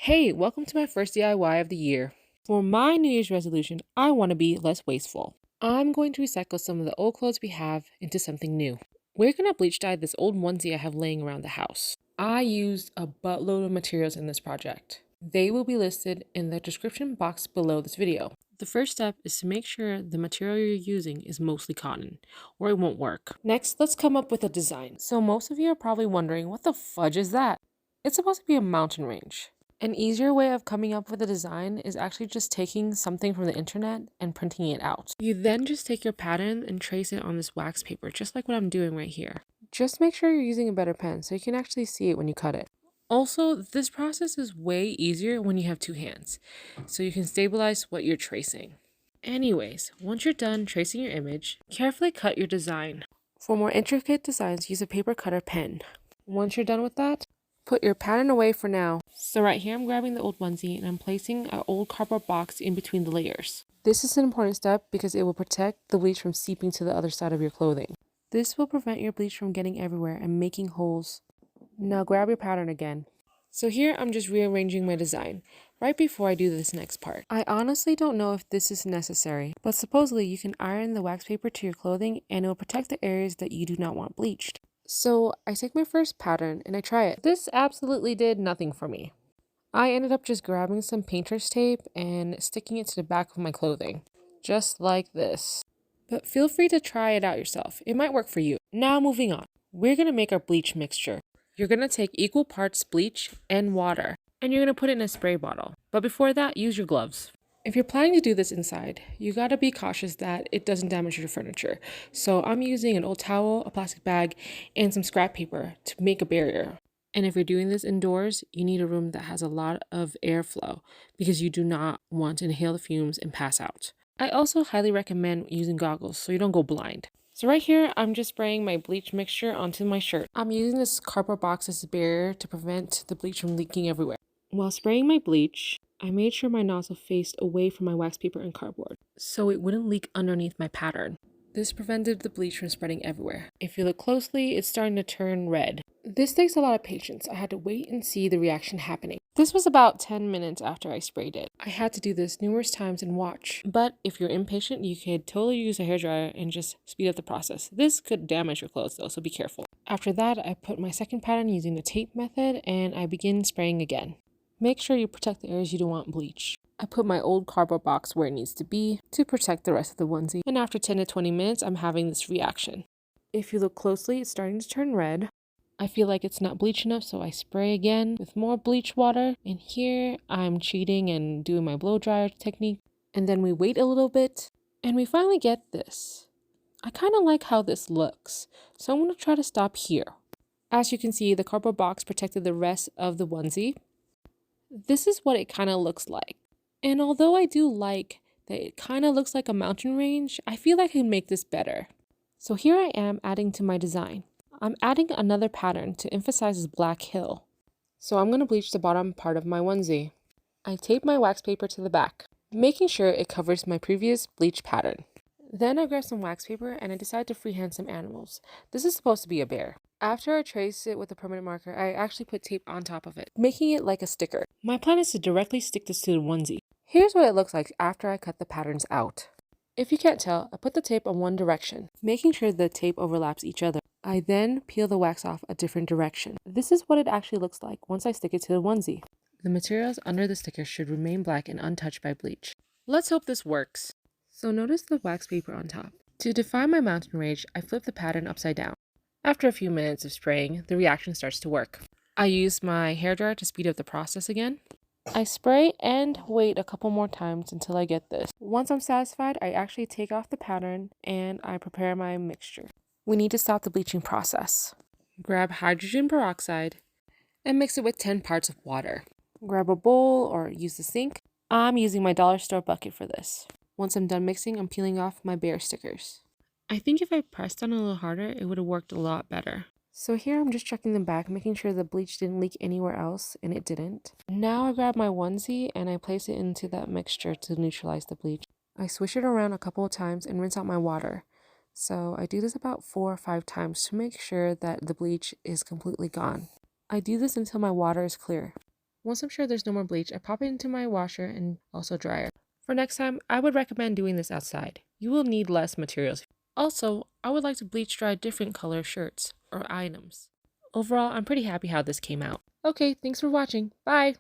Hey, welcome to my first DIY of the year. For my New Year's resolution, I want to be less wasteful. I'm going to recycle some of the old clothes we have into something new. We're going to bleach dye this old onesie I have laying around the house. I used a buttload of materials in this project. They will be listed in the description box below this video. The first step is to make sure the material you're using is mostly cotton, or it won't work. Next, let's come up with a design. So most of you are probably wondering, what the fudge is that? It's supposed to be a mountain range. An easier way of coming up with a design is actually just taking something from the internet and printing it out. You then just take your pattern and trace it on this wax paper, just like what I'm doing right here. Just make sure you're using a better pen so you can actually see it when you cut it. Also, this process is way easier when you have two hands, so you can stabilize what you're tracing. Anyways, once you're done tracing your image, carefully cut your design. For more intricate designs, use a paper cutter pen. Once you're done with that, put your pattern away for now. So right here I'm grabbing the old onesie and I'm placing an old cardboard box in between the layers. This is an important step because it will protect the bleach from seeping to the other side of your clothing. This will prevent your bleach from getting everywhere and making holes. Now grab your pattern again. So here I'm just rearranging my design right before I do this next part. I honestly don't know if this is necessary, but supposedly you can iron the wax paper to your clothing and it will protect the areas that you do not want bleached. So I take my first pattern and I try it. This absolutely did nothing for me. I ended up just grabbing some painter's tape and sticking it to the back of my clothing, just like this. But feel free to try it out yourself. It might work for you. Now moving on. We're going to make our bleach mixture. You're going to take equal parts bleach and water, and you're going to put it in a spray bottle. But before that, use your gloves. If you're planning to do this inside, you gotta be cautious that it doesn't damage your furniture. So I'm using an old towel, a plastic bag, and some scrap paper to make a barrier. And if you're doing this indoors, you need a room that has a lot of airflow because you do not want to inhale the fumes and pass out. I also highly recommend using goggles so you don't go blind. So right here, I'm just spraying my bleach mixture onto my shirt. I'm using this cardboard box as a barrier to prevent the bleach from leaking everywhere. While spraying my bleach, I made sure my nozzle faced away from my wax paper and cardboard, so it wouldn't leak underneath my pattern. This prevented the bleach from spreading everywhere. If you look closely, it's starting to turn red. This takes a lot of patience. I had to wait and see the reaction happening. This was about 10 minutes after I sprayed it. I had to do this numerous times and watch. But if you're impatient, you could totally use a hairdryer and just speed up the process. This could damage your clothes though, so be careful. After that, I put my second pattern using the tape method and I begin spraying again. Make sure you protect the areas you don't want bleach. I put my old cardboard box where it needs to be to protect the rest of the onesie. And after 10 to 20 minutes, I'm having this reaction. If you look closely, it's starting to turn red. I feel like it's not bleach enough, so I spray again with more bleach water. And here I'm cheating and doing my blow dryer technique. And then we wait a little bit and we finally get this. I kind of like how this looks, so I'm going to try to stop here. As you can see, the cardboard box protected the rest of the onesie. This is what it kind of looks like. And although I do like that it kind of looks like a mountain range, I feel like I can make this better. So here I am adding to my design. I'm adding another pattern to emphasize this black hill. So I'm going to bleach the bottom part of my onesie. I tape my wax paper to the back, making sure it covers my previous bleach pattern. Then I grab some wax paper and I decide to freehand some animals. This is supposed to be a bear. After I trace it with a permanent marker, I actually put tape on top of it, making it like a sticker. My plan is to directly stick this to the onesie. Here's what it looks like after I cut the patterns out. If you can't tell, I put the tape on one direction, making sure the tape overlaps each other. I then peel the wax off a different direction. This is what it actually looks like once I stick it to the onesie. The materials under the sticker should remain black and untouched by bleach. Let's hope this works. So notice the wax paper on top. To define my mountain range, I flip the pattern upside down. After a few minutes of spraying, the reaction starts to work. I use my hairdryer to speed up the process again. I spray and wait a couple more times until I get this. Once I'm satisfied, I actually take off the pattern and I prepare my mixture. We need to stop the bleaching process. Grab hydrogen peroxide and mix it with 10 parts of water. Grab a bowl or use the sink. I'm using my dollar store bucket for this. Once I'm done mixing, I'm peeling off my bear stickers. I think if I pressed on a little harder, it would have worked a lot better. So here I'm just checking them back, making sure the bleach didn't leak anywhere else, and it didn't. Now I grab my onesie and I place it into that mixture to neutralize the bleach. I swish it around a couple of times and rinse out my water. So I do this about 4 or 5 times to make sure that the bleach is completely gone. I do this until my water is clear. Once I'm sure there's no more bleach, I pop it into my washer and also dryer. For next time, I would recommend doing this outside. You will need less materials. Also, I would like to bleach dry different color shirts or items. Overall, I'm pretty happy how this came out. Okay, thanks for watching. Bye!